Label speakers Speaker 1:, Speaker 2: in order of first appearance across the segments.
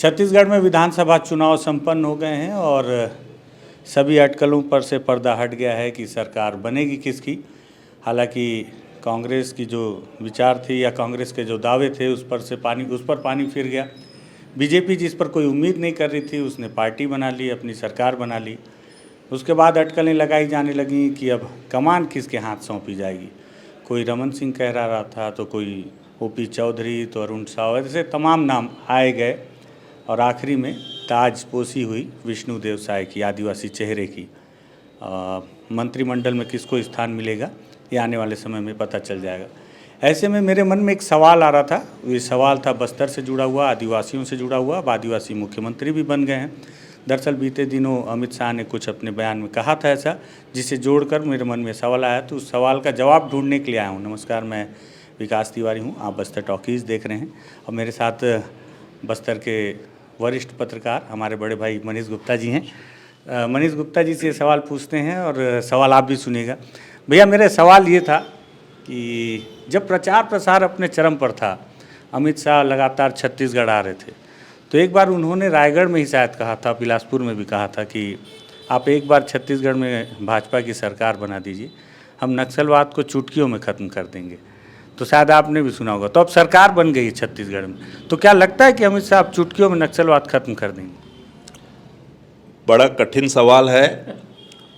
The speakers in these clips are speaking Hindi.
Speaker 1: छत्तीसगढ़ में विधानसभा चुनाव संपन्न हो गए हैं और सभी अटकलों पर से पर्दा हट गया है कि सरकार बनेगी किसकी। हालांकि कांग्रेस की जो विचार थी या कांग्रेस के जो दावे थे उस पर पानी फिर गया। बीजेपी जिस पर कोई उम्मीद नहीं कर रही थी उसने पार्टी बना ली, अपनी सरकार बना ली। उसके बाद अटकलें लगाई जाने लगी कि अब कमान किसके हाथ सौंपी जाएगी। कोई रमन सिंह कह रहा था, तो कोई ओपी चौधरी, तो अरुण साव, ऐसे तमाम नाम आए गए और आखिरी में ताजपोशी हुई विष्णुदेव साय की, आदिवासी चेहरे की। मंत्रिमंडल में किसको स्थान मिलेगा ये आने वाले समय में पता चल जाएगा। ऐसे में मेरे मन में एक सवाल आ रहा था। ये सवाल था बस्तर से जुड़ा हुआ, आदिवासियों से जुड़ा हुआ। अब आदिवासी मुख्यमंत्री भी बन गए हैं। दरअसल बीते दिनों अमित शाह ने कुछ अपने बयान में कहा था ऐसा, जिसे जोड़कर मेरे मन में सवाल आया, तो उस सवाल का जवाब ढूंढने के लिए आया हूँ। नमस्कार, मैं विकास तिवारी हूँ, आप बस्तर टॉकीज़ देख रहे हैं और मेरे साथ बस्तर के वरिष्ठ पत्रकार हमारे बड़े भाई मनीष गुप्ता जी हैं। मनीष गुप्ता जी से सवाल पूछते हैं और सवाल आप भी सुनिएगा। भैया, मेरा सवाल ये था कि जब प्रचार प्रसार अपने चरम पर था, अमित शाह लगातार छत्तीसगढ़ आ रहे थे, तो एक बार उन्होंने रायगढ़ में ही शायद कहा था, बिलासपुर में भी कहा था कि आप एक बार छत्तीसगढ़ में भाजपा की सरकार बना दीजिए, हम नक्सलवाद को चुटकियों में ख़त्म कर देंगे। तो शायद आपने भी सुना होगा। तो अब सरकार बन गई है छत्तीसगढ़ में, तो क्या लगता है कि अमित शाह चुटकियों में नक्सलवाद खत्म कर देंगे?
Speaker 2: बड़ा कठिन सवाल है,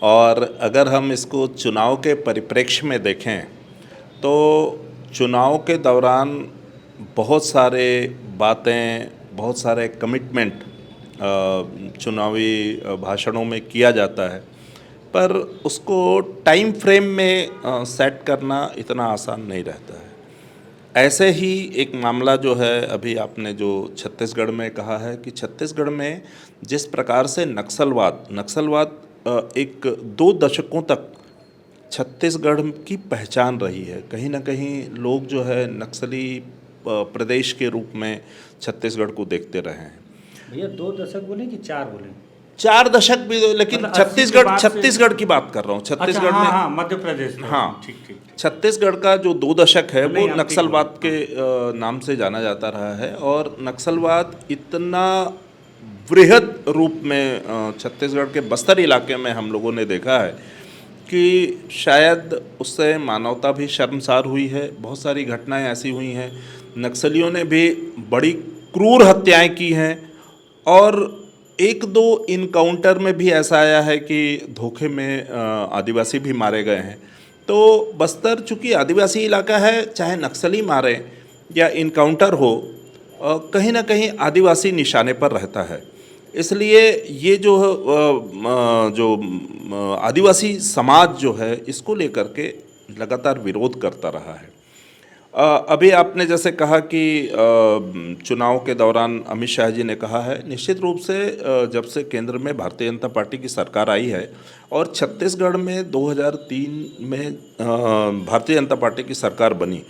Speaker 2: और अगर हम इसको चुनाव के परिप्रेक्ष्य में देखें तो चुनाव के दौरान बहुत सारे बातें, बहुत सारे कमिटमेंट चुनावी भाषणों में किया जाता है, पर उसको टाइम फ्रेम में सेट करना इतना आसान नहीं रहता है। ऐसे ही एक मामला जो है, अभी आपने जो छत्तीसगढ़ में कहा है कि छत्तीसगढ़ में जिस प्रकार से नक्सलवाद एक 2 दशकों तक छत्तीसगढ़ की पहचान रही है। कहीं ना कहीं लोग जो है नक्सली प्रदेश के रूप में छत्तीसगढ़ को देखते रहे हैं।
Speaker 1: भैया 2 दशक बोले कि 4 बोले?
Speaker 2: 4 दशक भी, लेकिन
Speaker 1: मतलब
Speaker 2: छत्तीसगढ़ की बात कर रहा हूँ। छत्तीसगढ़ में,
Speaker 1: हाँ, मध्य प्रदेश में।
Speaker 2: हाँ,
Speaker 1: ठीक।
Speaker 2: छत्तीसगढ़ का जो 2 दशक है वो नक्सलवाद के नाम से जाना जाता रहा है, और नक्सलवाद इतना वृहद रूप में छत्तीसगढ़ के बस्तर इलाके में हम लोगों ने देखा है कि शायद उससे मानवता भी शर्मसार हुई है। बहुत सारी घटनाएं ऐसी हुई हैं, नक्सलियों ने भी बड़ी क्रूर हत्याएं की हैं, और 1-2 इनकाउंटर में भी ऐसा आया है कि धोखे में आदिवासी भी मारे गए हैं। तो बस्तर चूँकि आदिवासी इलाका है, चाहे नक्सली मारे या इनकाउंटर हो, कहीं ना कहीं आदिवासी निशाने पर रहता है। इसलिए ये जो आदिवासी समाज जो है, इसको लेकर के लगातार विरोध करता रहा है। अभी आपने जैसे कहा कि चुनाव के दौरान अमित शाह जी ने कहा है, निश्चित रूप से जब से केंद्र में भारतीय जनता पार्टी की सरकार आई है और छत्तीसगढ़ में 2003 में भारतीय जनता पार्टी की सरकार बनी,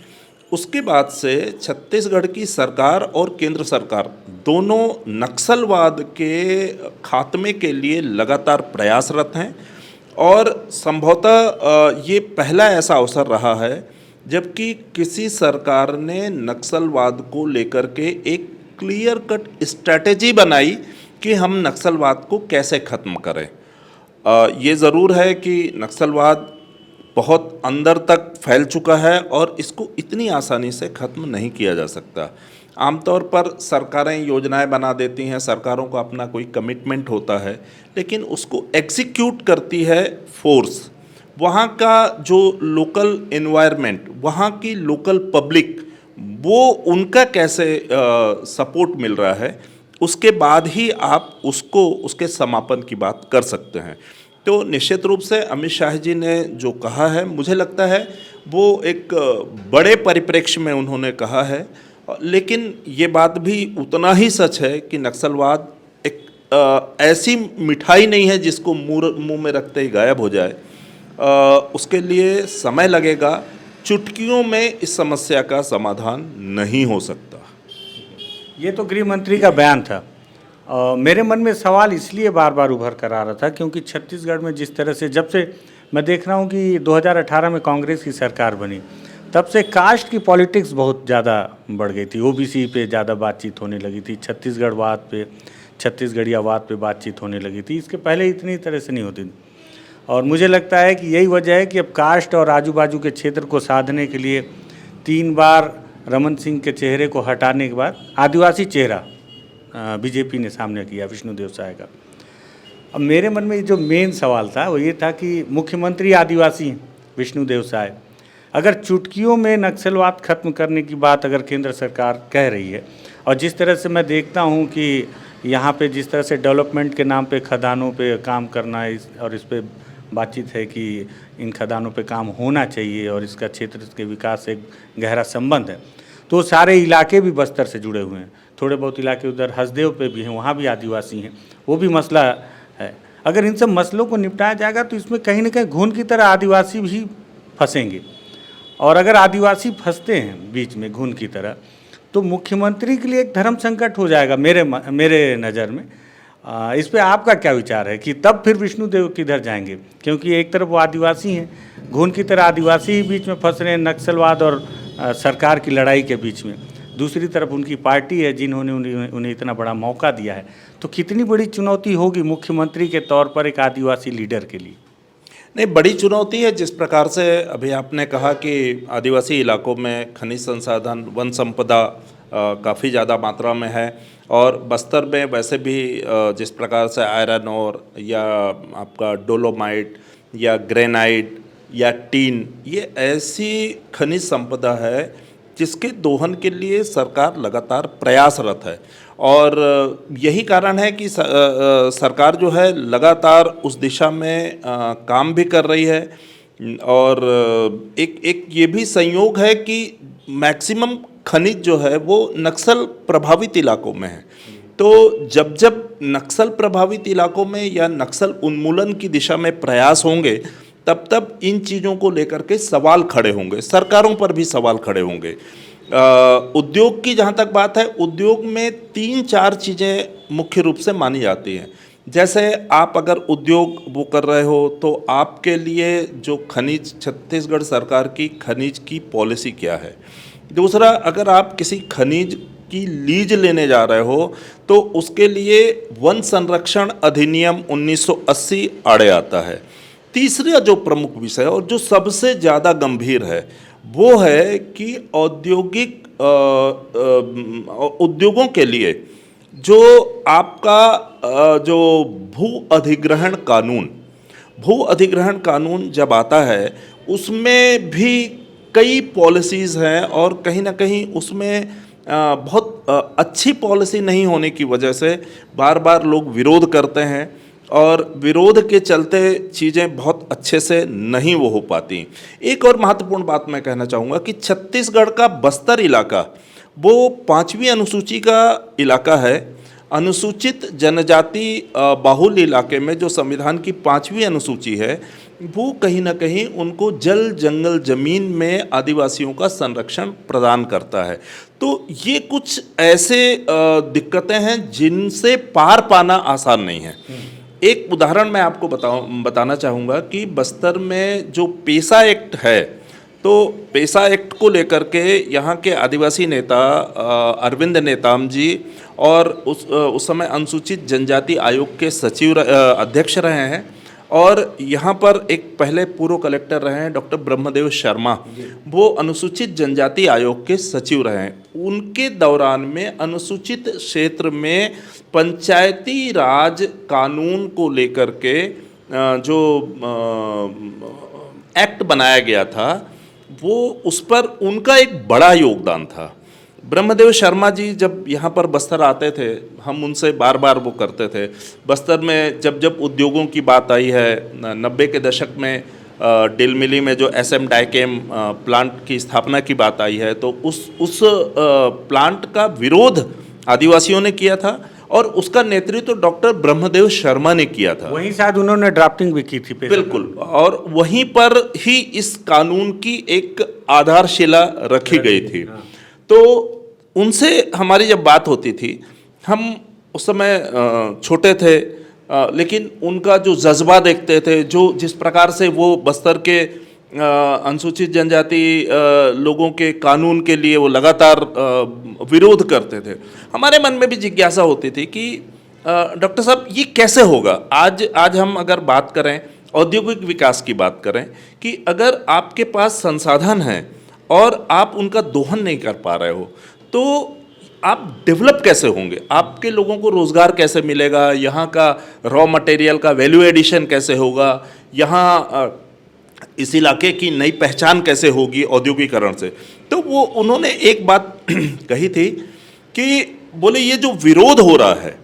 Speaker 2: उसके बाद से छत्तीसगढ़ की सरकार और केंद्र सरकार दोनों नक्सलवाद के खात्मे के लिए लगातार प्रयासरत हैं। और संभवतः ये पहला ऐसा अवसर रहा है जबकि किसी सरकार ने नक्सलवाद को लेकर के एक क्लियर कट स्ट्रैटेजी बनाई कि हम नक्सलवाद को कैसे ख़त्म करें। ये ज़रूर है कि नक्सलवाद बहुत अंदर तक फैल चुका है और इसको इतनी आसानी से ख़त्म नहीं किया जा सकता। आमतौर पर सरकारें योजनाएं बना देती हैं, सरकारों का अपना कोई कमिटमेंट होता है, लेकिन उसको एग्जीक्यूट करती है फोर्स। वहाँ का जो लोकल एनवायरनमेंट, वहाँ की लोकल पब्लिक, वो उनका कैसे सपोर्ट मिल रहा है, उसके बाद ही आप उसके समापन की बात कर सकते हैं। तो निश्चित रूप से अमित शाह जी ने जो कहा है, मुझे लगता है वो एक बड़े परिप्रेक्ष्य में उन्होंने कहा है, लेकिन ये बात भी उतना ही सच है कि नक्सलवाद एक ऐसी मिठाई नहीं है जिसको मुंह में रखते ही गायब हो जाए। उसके लिए समय लगेगा। चुटकियों में इस समस्या का समाधान नहीं हो सकता।
Speaker 1: ये तो गृह मंत्री का बयान था। मेरे मन में सवाल इसलिए बार बार उभर कर आ रहा था क्योंकि छत्तीसगढ़ में जिस तरह से, जब से मैं देख रहा हूँ कि 2018 में कांग्रेस की सरकार बनी, तब से कास्ट की पॉलिटिक्स बहुत ज़्यादा बढ़ गई थी। ओबीसी पे ज़्यादा बातचीत होने लगी थी, छत्तीसगढ़वाद पे, छत्तीसगढ़ियावाद पे बातचीत होने लगी थी। इसके पहले इतनी तरह से नहीं होती थी। और मुझे लगता है कि यही वजह है कि अब कास्ट और आजू बाजू के क्षेत्र को साधने के लिए 3 बार रमन सिंह के चेहरे को हटाने के बाद आदिवासी चेहरा बीजेपी ने सामने किया, विष्णुदेव साय का। अब मेरे मन में जो मेन सवाल था वो ये था कि मुख्यमंत्री आदिवासी हैं विष्णुदेव साय, अगर चुटकियों में नक्सलवाद खत्म करने की बात अगर केंद्र सरकार कह रही है, और जिस तरह से मैं देखता हूँ कि यहाँ पे जिस तरह से डेवलपमेंट के नाम पे खदानों पे काम करना है और इस पे बातचीत है कि इन खदानों पे काम होना चाहिए और इसका क्षेत्र के विकास से गहरा संबंध है, तो सारे इलाके भी बस्तर से जुड़े हुए हैं। थोड़े बहुत इलाके उधर हसदेव पे भी हैं, वहाँ भी आदिवासी हैं, वो भी मसला है। अगर इन सब मसलों को निपटाया जाएगा तो इसमें कहीं ना कहीं घून की तरह आदिवासी भी फंसेंगे, और अगर आदिवासी फंसते हैं बीच में घून की तरह तो मुख्यमंत्री के लिए एक धर्म संकट हो जाएगा मेरे नज़र में। इस पे आपका क्या विचार है कि तब फिर विष्णुदेव किधर जाएंगे? क्योंकि एक तरफ वो आदिवासी हैं, घून की तरह आदिवासी ही बीच में फंस रहे हैं नक्सलवाद और सरकार की लड़ाई के बीच में। दूसरी तरफ उनकी पार्टी है जिन्होंने उन्हें इतना बड़ा मौका दिया है। तो कितनी बड़ी चुनौती होगी मुख्यमंत्री के तौर पर एक आदिवासी लीडर के लिए?
Speaker 2: नहीं, बड़ी चुनौती है। जिस प्रकार से अभी आपने कहा कि आदिवासी इलाकों में खनिज संसाधन, वन संपदा काफ़ी ज़्यादा मात्रा में है, और बस्तर में वैसे भी जिस प्रकार से आयरन ओर या आपका डोलोमाइट या ग्रेनाइट या टीन, ये ऐसी खनिज संपदा है जिसके दोहन के लिए सरकार लगातार प्रयासरत है। और यही कारण है कि सरकार जो है लगातार उस दिशा में काम भी कर रही है। और एक ये भी संयोग है कि मैक्सिमम खनिज जो है वो नक्सल प्रभावित इलाकों में है। तो जब जब नक्सल प्रभावित इलाकों में या नक्सल उन्मूलन की दिशा में प्रयास होंगे, तब तब इन चीज़ों को लेकर के सवाल खड़े होंगे, सरकारों पर भी सवाल खड़े होंगे। उद्योग की जहाँ तक बात है, उद्योग में 3-4 चीज़ें मुख्य रूप से मानी जाती हैं। जैसे आप अगर उद्योग वो कर रहे हो तो आपके लिए जो खनिज, छत्तीसगढ़ सरकार की खनिज की पॉलिसी क्या है। दूसरा, अगर आप किसी खनिज की लीज लेने जा रहे हो तो उसके लिए वन संरक्षण अधिनियम 1980 आड़े आता है। तीसरा जो प्रमुख विषय और जो सबसे ज़्यादा गंभीर है वो है कि उद्योगों के लिए जो आपका जो भू अधिग्रहण कानून जब आता है, उसमें भी कई पॉलिसीज़ हैं, और कहीं ना कहीं उसमें बहुत अच्छी पॉलिसी नहीं होने की वजह से बार बार लोग विरोध करते हैं, और विरोध के चलते चीज़ें बहुत अच्छे से नहीं वो हो पाती। एक और महत्वपूर्ण बात मैं कहना चाहूँगा कि छत्तीसगढ़ का बस्तर इलाका वो 5वीं अनुसूची का इलाका है। अनुसूचित जनजाति बाहुल इलाके में जो संविधान की 5वीं अनुसूची है, वो कहीं ना कहीं उनको जल जंगल ज़मीन में आदिवासियों का संरक्षण प्रदान करता है। तो ये कुछ ऐसे दिक्कतें हैं जिनसे पार पाना आसान नहीं है। एक उदाहरण मैं आपको बताना चाहूँगा कि बस्तर में जो पेसा एक्ट है, तो पेसा एक्ट को लेकर के यहाँ के आदिवासी नेता अरविंद नेताम जी और उस समय अनुसूचित जनजाति आयोग के सचिव अध्यक्ष रहे हैं, और यहाँ पर एक पहले पूर्व कलेक्टर रहे हैं डॉक्टर ब्रह्मदेव शर्मा, वो अनुसूचित जनजाति आयोग के सचिव रहे हैं। उनके दौरान में अनुसूचित क्षेत्र में पंचायती राज कानून को लेकर के जो एक्ट बनाया गया था, वो उस पर उनका एक बड़ा योगदान था। ब्रह्मदेव शर्मा जी जब यहाँ पर बस्तर आते थे, हम उनसे बार बार वो करते थे। बस्तर में जब जब उद्योगों की बात आई है, 90 के दशक में डिलमिली में जो SM डाइकेम प्लांट की स्थापना की बात आई है, तो उस प्लांट का विरोध आदिवासियों ने किया था, और उसका नेतृत्व तो डॉक्टर ब्रह्मदेव शर्मा ने किया था।
Speaker 1: वहीं शायद उन्होंने ड्राफ्टिंग भी की थी।
Speaker 2: बिल्कुल, और वहीं पर ही इस कानून की एक आधारशिला रखी गई थी। तो उनसे हमारी जब बात होती थी, हम उस समय छोटे थे, लेकिन उनका जो जज्बा देखते थे, जो जिस प्रकार से वो बस्तर के अनुसूचित जनजाति लोगों के कानून के लिए वो लगातार विरोध करते थे। हमारे मन में भी जिज्ञासा होती थी कि डॉक्टर साहब ये कैसे होगा। आज हम अगर बात करें, औद्योगिक विकास की बात करें, कि अगर आपके पास संसाधन हैं और आप उनका दोहन नहीं कर पा रहे हो तो आप डेवलप कैसे होंगे, आपके लोगों को रोज़गार कैसे मिलेगा, यहाँ का रॉ मटेरियल का वैल्यू एडिशन कैसे होगा, यहाँ इस इलाके की नई पहचान कैसे होगी औद्योगिकरण से। तो वो उन्होंने एक बात कही थी कि बोले ये जो विरोध हो रहा है,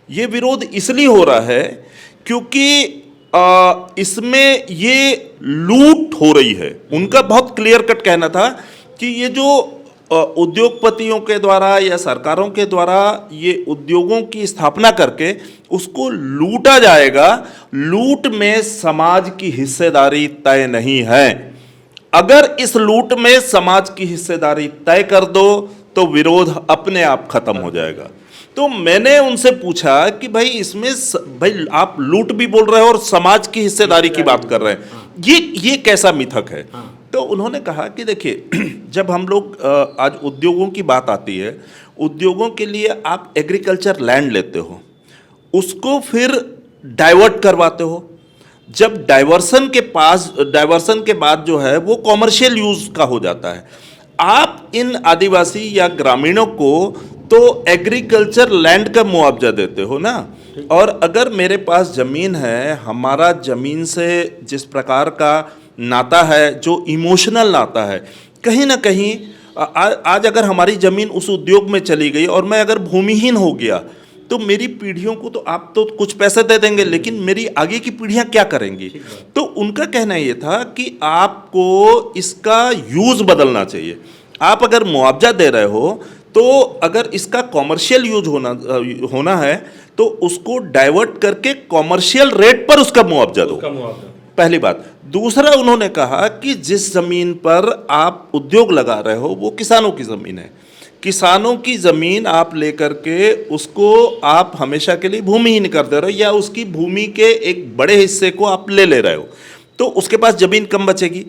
Speaker 2: ये विरोध इसलिए हो रहा है क्योंकि इसमें ये लूट हो रही है। उनका बहुत क्लियर कट कहना था कि ये जो उद्योगपतियों के द्वारा या सरकारों के द्वारा ये उद्योगों की स्थापना करके उसको लूटा जाएगा, लूट में समाज की हिस्सेदारी तय नहीं है। अगर इस लूट में समाज की हिस्सेदारी तय कर दो तो विरोध अपने आप खत्म हो जाएगा। तो मैंने उनसे पूछा कि भाई इसमें भाई आप लूट भी बोल रहे हो और समाज की हिस्सेदारी की बात कर रहे हैं, ये कैसा मिथक है। तो उन्होंने कहा कि देखिए जब हम लोग आज उद्योगों की बात आती है, उद्योगों के लिए आप एग्रीकल्चर लैंड लेते हो, उसको फिर डाइवर्ट करवाते हो। जब डाइवर्सन के बाद जो है वो कॉमर्शियल यूज का हो जाता है। आप इन आदिवासी या ग्रामीणों को तो एग्रीकल्चर लैंड का मुआवजा देते हो ना, और अगर मेरे पास ज़मीन है, हमारा ज़मीन से जिस प्रकार का नाता है, जो इमोशनल नाता है, कहीं ना कहीं आज अगर हमारी ज़मीन उस उद्योग में चली गई और मैं अगर भूमिहीन हो गया तो मेरी पीढ़ियों को तो आप तो कुछ पैसे दे देंगे, लेकिन मेरी आगे की पीढ़ियां क्या करेंगी। तो उनका कहना ये था कि आपको इसका यूज़ बदलना चाहिए। आप अगर मुआवजा दे रहे हो तो अगर इसका कॉमर्शियल यूज होना है तो उसको डाइवर्ट करके कॉमर्शियल रेट पर उसका मुआवजा दो, पहली बात। दूसरा उन्होंने कहा कि जिस ज़मीन पर आप उद्योग लगा रहे हो वो किसानों की ज़मीन है, किसानों की ज़मीन आप लेकर के उसको आप हमेशा के लिए भूमिहीन कर दे रहे हो या उसकी भूमि के एक बड़े हिस्से को आप ले रहे हो, तो उसके पास ज़मीन कम बचेगी।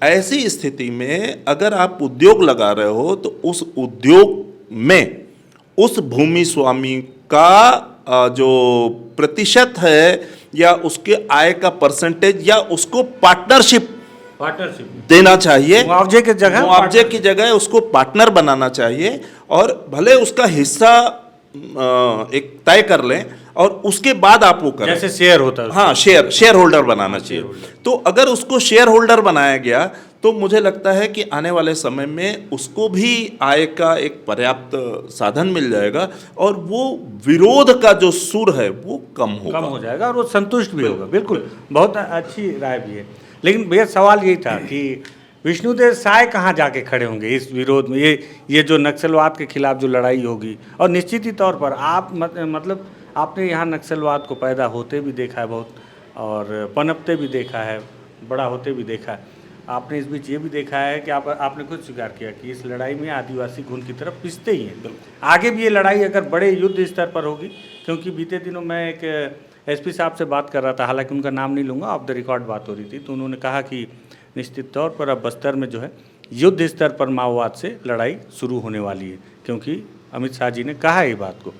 Speaker 2: ऐसी स्थिति में अगर आप उद्योग लगा रहे हो तो उस उद्योग में उस भूमि स्वामी का जो प्रतिशत है या उसके आय का परसेंटेज या उसको पार्टनरशिप देना चाहिए। मुआवजे की जगह उसको पार्टनर बनाना चाहिए और भले उसका हिस्सा एक तय कर लें और उसके बाद आप वो करें,
Speaker 1: जैसे शेयर होता है।
Speaker 2: हाँ, शेयर होल्डर बनाना चाहिए। तो अगर उसको शेयर होल्डर बनाया गया तो मुझे लगता है कि आने वाले समय में उसको भी आय का एक पर्याप्त साधन मिल जाएगा और वो विरोध का जो सुर है वो कम
Speaker 1: हो जाएगा और वो संतुष्ट भी होगा। बिल्कुल, बहुत अच्छी राय भी है। लेकिन भैया सवाल यही था कि विष्णुदेव साय कहाँ जाके खड़े होंगे इस विरोध में, ये जो नक्सलवाद के खिलाफ जो लड़ाई होगी। और निश्चित ही तौर पर आप मतलब आपने यहाँ नक्सलवाद को पैदा होते भी देखा है बहुत, और पनपते भी देखा है, बड़ा होते भी देखा है। आपने इस बीच ये भी देखा है कि आपने खुद स्वीकार किया कि इस लड़ाई में आदिवासी घुन की तरफ पिसते ही हैं। आगे भी ये लड़ाई अगर बड़े युद्ध स्तर पर होगी, क्योंकि बीते दिनों मैं एक एसपी साहब से बात कर रहा था, हालांकि उनका नाम नहीं लूँगा, ऑफ द रिकॉर्ड बात हो रही थी, तो उन्होंने कहा कि निश्चित तौर पर अब बस्तर में जो है युद्ध स्तर पर माओवाद से लड़ाई शुरू होने वाली है, क्योंकि अमित शाह जी ने कहा है ये बात को।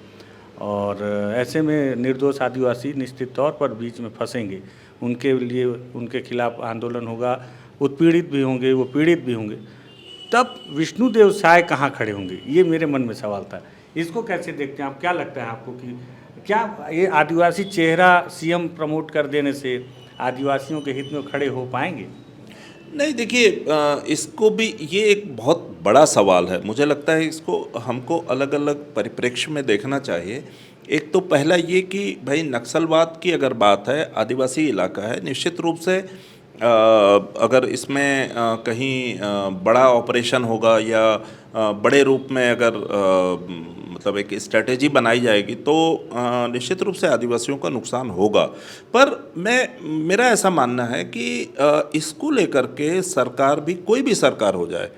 Speaker 1: और ऐसे में निर्दोष आदिवासी निश्चित तौर पर बीच में फंसेंगे, उनके लिए उनके खिलाफ आंदोलन होगा, उत्पीड़ित भी होंगे, वो पीड़ित भी होंगे। तब विष्णुदेव साय कहाँ खड़े होंगे, ये मेरे मन में सवाल था। इसको कैसे देखते हैं आप, क्या लगता है आपको कि क्या ये आदिवासी चेहरा सीएम प्रमोट कर देने से आदिवासियों के हित में खड़े हो पाएंगे?
Speaker 2: नहीं, देखिए इसको भी ये एक बहुत बड़ा सवाल है। मुझे लगता है इसको हमको अलग अलग परिप्रेक्ष्य में देखना चाहिए। एक तो पहला ये कि भाई नक्सलवाद की अगर बात है, आदिवासी इलाका है, निश्चित रूप से अगर इसमें कहीं बड़ा ऑपरेशन होगा या बड़े रूप में अगर मतलब एक स्ट्रेटेजी बनाई जाएगी तो निश्चित रूप से आदिवासियों का नुकसान होगा। पर मेरा ऐसा मानना है कि इसको लेकर के सरकार भी, कोई भी सरकार हो जाए,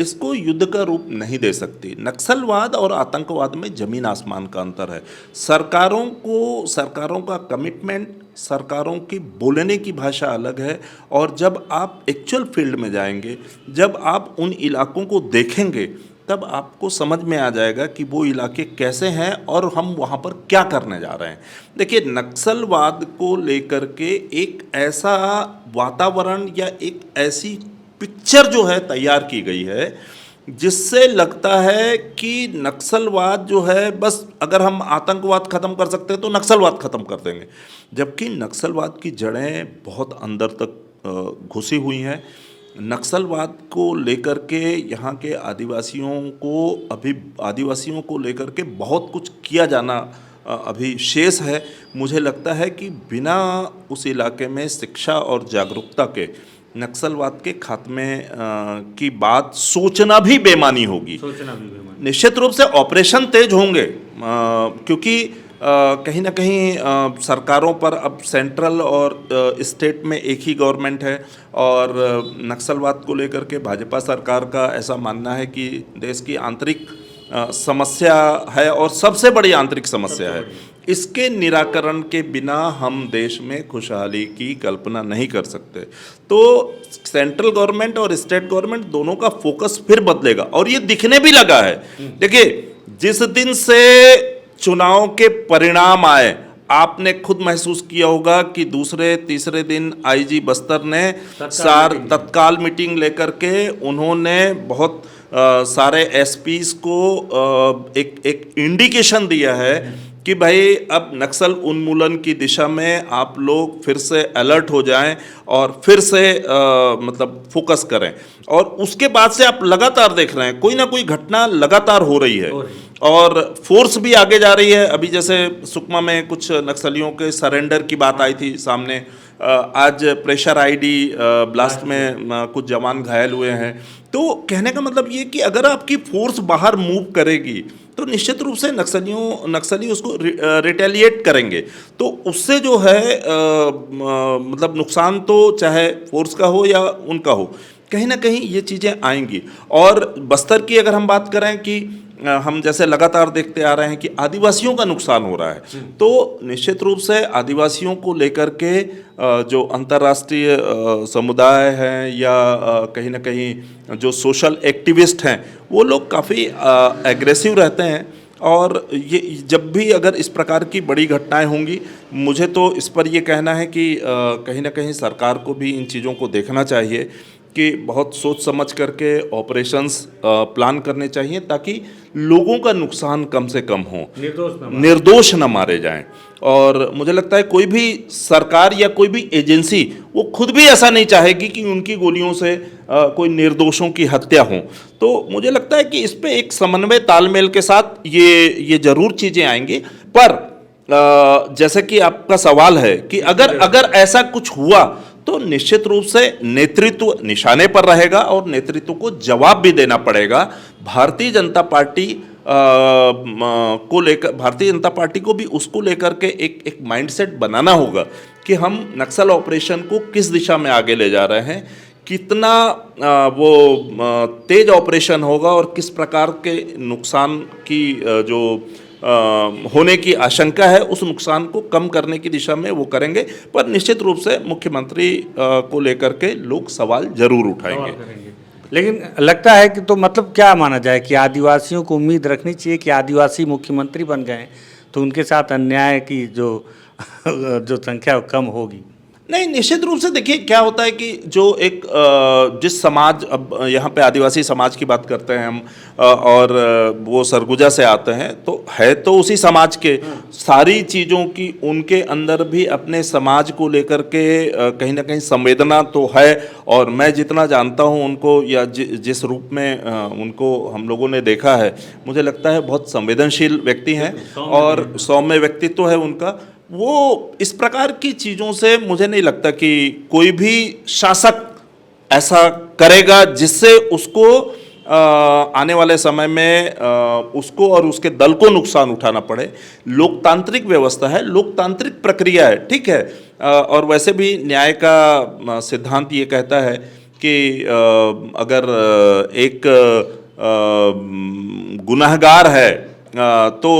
Speaker 2: इसको युद्ध का रूप नहीं दे सकती। नक्सलवाद और आतंकवाद में जमीन आसमान का अंतर है। सरकारों का कमिटमेंट, सरकारों की बोलने की भाषा अलग है, और जब आप एक्चुअल फील्ड में जाएंगे, जब आप उन इलाकों को देखेंगे, तब आपको समझ में आ जाएगा कि वो इलाके कैसे हैं और हम वहाँ पर क्या करने जा रहे हैं। देखिए, नक्सलवाद को लेकर के एक ऐसा वातावरण या एक ऐसी पिक्चर जो है तैयार की गई है, जिससे लगता है कि नक्सलवाद जो है, बस अगर हम आतंकवाद ख़त्म कर सकते हैं तो नक्सलवाद ख़त्म कर देंगे, जबकि नक्सलवाद की जड़ें बहुत अंदर तक घुसी हुई हैं। नक्सलवाद को लेकर के यहाँ के आदिवासियों को लेकर के बहुत कुछ किया जाना अभी शेष है। मुझे लगता है कि बिना उस इलाके में शिक्षा और जागरूकता के नक्सलवाद के खात्मे की बात सोचना भी बेमानी होगी। निश्चित रूप से ऑपरेशन तेज होंगे, क्योंकि कहीं ना कहीं सरकारों पर अब सेंट्रल और स्टेट में एक ही गवर्नमेंट है, और नक्सलवाद को लेकर के भाजपा सरकार का ऐसा मानना है कि देश की आंतरिक समस्या है और सबसे बड़ी आंतरिक समस्या है। इसके निराकरण के बिना हम देश में खुशहाली की कल्पना नहीं कर सकते। तो सेंट्रल गवर्नमेंट और स्टेट गवर्नमेंट दोनों का फोकस फिर बदलेगा, और ये दिखने भी लगा है। देखिए, जिस दिन से चुनाव के परिणाम आए, आपने खुद महसूस किया होगा कि दूसरे तीसरे दिन आईजी बस्तर ने तत्काल मीटिंग लेकर के उन्होंने बहुत सारे एसपीज को एक इंडिकेशन दिया है कि भाई अब नक्सल उन्मूलन की दिशा में आप लोग फिर से अलर्ट हो जाएं और फिर से मतलब फोकस करें। और उसके बाद से आप लगातार देख रहे हैं कोई ना कोई घटना लगातार हो रही है, और फोर्स भी आगे जा रही है। अभी जैसे सुकमा में कुछ नक्सलियों के सरेंडर की बात आई थी सामने, आज प्रेशर आईडी ब्लास्ट में कुछ जवान घायल हुए हैं। तो कहने का मतलब ये कि अगर आपकी फोर्स बाहर मूव करेगी तो निश्चित रूप से नक्सली उसको रिटेलिएट करेंगे। तो उससे जो है मतलब नुकसान तो चाहे फोर्स का हो या उनका हो, कहीं ना कहीं ये चीज़ें आएंगी। और बस्तर की अगर हम बात करें कि हम जैसे लगातार देखते आ रहे हैं कि आदिवासियों का नुकसान हो रहा है, तो निश्चित रूप से आदिवासियों को लेकर के जो अंतर्राष्ट्रीय समुदाय है या कहीं ना कहीं जो सोशल एक्टिविस्ट हैं, वो लोग काफ़ी एग्रेसिव रहते हैं। और ये जब भी अगर इस प्रकार की बड़ी घटनाएं होंगी, मुझे तो इस पर ये कहना है कि कहीं ना कहीं सरकार को भी इन चीज़ों को देखना चाहिए कि बहुत सोच समझ करके ऑपरेशंस प्लान करने चाहिए, ताकि लोगों का नुकसान कम से कम हो, निर्दोष न मारे जाएं। और मुझे लगता है कोई भी सरकार या कोई भी एजेंसी वो खुद भी ऐसा नहीं चाहेगी कि उनकी गोलियों से कोई निर्दोषों की हत्या हो। तो मुझे लगता है कि इस पे एक समन्वय तालमेल के साथ ये जरूर चीज़ें आएंगी। पर जैसे कि आपका सवाल है कि अगर ऐसा कुछ हुआ तो निश्चित रूप से नेतृत्व निशाने पर रहेगा और नेतृत्व को जवाब भी देना पड़ेगा। भारतीय जनता पार्टी को भी उसको लेकर के एक माइंडसेट बनाना होगा कि हम नक्सल ऑपरेशन को किस दिशा में आगे ले जा रहे हैं, कितना वो तेज ऑपरेशन होगा और किस प्रकार के नुकसान की जो होने की आशंका है, उस नुकसान को कम करने की दिशा में वो करेंगे। पर निश्चित रूप से मुख्यमंत्री को लेकर के लोग सवाल जरूर उठाएंगे।
Speaker 1: लेकिन लगता है कि तो मतलब क्या माना जाए कि आदिवासियों को उम्मीद रखनी चाहिए कि आदिवासी मुख्यमंत्री बन गए तो उनके साथ अन्याय की जो संख्या कम होगी?
Speaker 2: नहीं, निश्चित रूप से देखिए क्या होता है कि जो एक जिस समाज, अब यहाँ पे आदिवासी समाज की बात करते हैं हम, और वो सरगुजा से आते हैं, तो है तो उसी समाज के सारी चीज़ों की उनके अंदर भी अपने समाज को लेकर के कहीं ना कहीं संवेदना तो है। और मैं जितना जानता हूँ उनको, या जिस रूप में उनको हम लोगों ने देखा है, मुझे लगता है बहुत संवेदनशील व्यक्ति हैं और सौम्य व्यक्तित्व है उनका। वो इस प्रकार की चीज़ों से मुझे नहीं लगता कि कोई भी शासक ऐसा करेगा जिससे उसको आने वाले समय में उसको और उसके दल को नुकसान उठाना पड़े। लोकतांत्रिक व्यवस्था है, लोकतांत्रिक प्रक्रिया है, ठीक है। और वैसे भी न्याय का सिद्धांत ये कहता है कि अगर एक गुनहगार है तो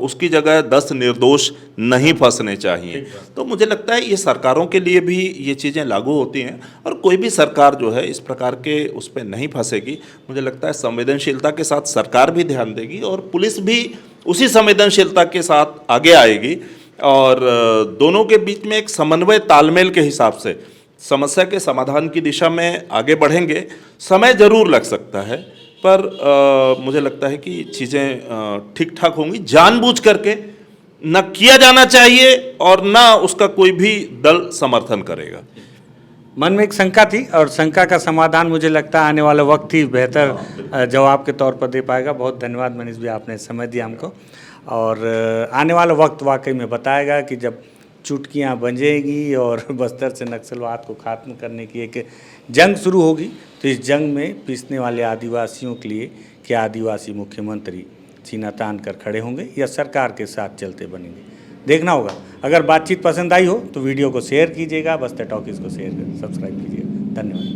Speaker 2: उसकी जगह 10 निर्दोष नहीं फंसने चाहिए। तो मुझे लगता है ये सरकारों के लिए भी ये चीज़ें लागू होती हैं और कोई भी सरकार जो है इस प्रकार के उस पर नहीं फंसेगी। मुझे लगता है संवेदनशीलता के साथ सरकार भी ध्यान देगी और पुलिस भी उसी संवेदनशीलता के साथ आगे आएगी और दोनों के बीच में एक समन्वय तालमेल के हिसाब से समस्या के समाधान की दिशा में आगे बढ़ेंगे। समय जरूर लग सकता है पर मुझे लगता है कि चीज़ें ठीक ठाक होंगी। जानबूझ करके न किया जाना चाहिए और न उसका कोई भी दल समर्थन करेगा।
Speaker 1: मन में एक शंका थी और शंका का समाधान मुझे लगता है आने वाला वक्त ही बेहतर जवाब के तौर पर दे पाएगा। बहुत धन्यवाद मनीष भी, आपने समय दिया हमको और आने वाला वक्त वाकई में बताएगा कि जब चुटकियाँ बजेंगी और बस्तर से नक्सलवाद को खात्म करने की एक जंग शुरू होगी तो इस जंग में पिसने वाले आदिवासियों के लिए क्या आदिवासी मुख्यमंत्री सीना तान कर खड़े होंगे या सरकार के साथ चलते बनेंगे, देखना होगा। अगर बातचीत पसंद आई हो तो वीडियो को शेयर कीजिएगा, बस्तर टॉकीज़ को शेयर कर सब्सक्राइब कीजिएगा। धन्यवाद।